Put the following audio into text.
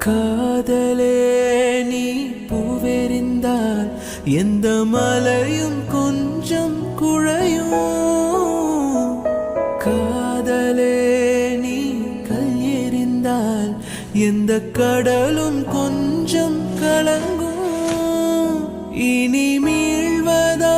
காதலே நீ பூவெறிந்தால் எந்த மலையும் கொஞ்சம் குழையும். காதலே நீ கல் எறிந்தால் எந்த கடலும் கொஞ்சம் கலங்கும். இனி மீழ்வதா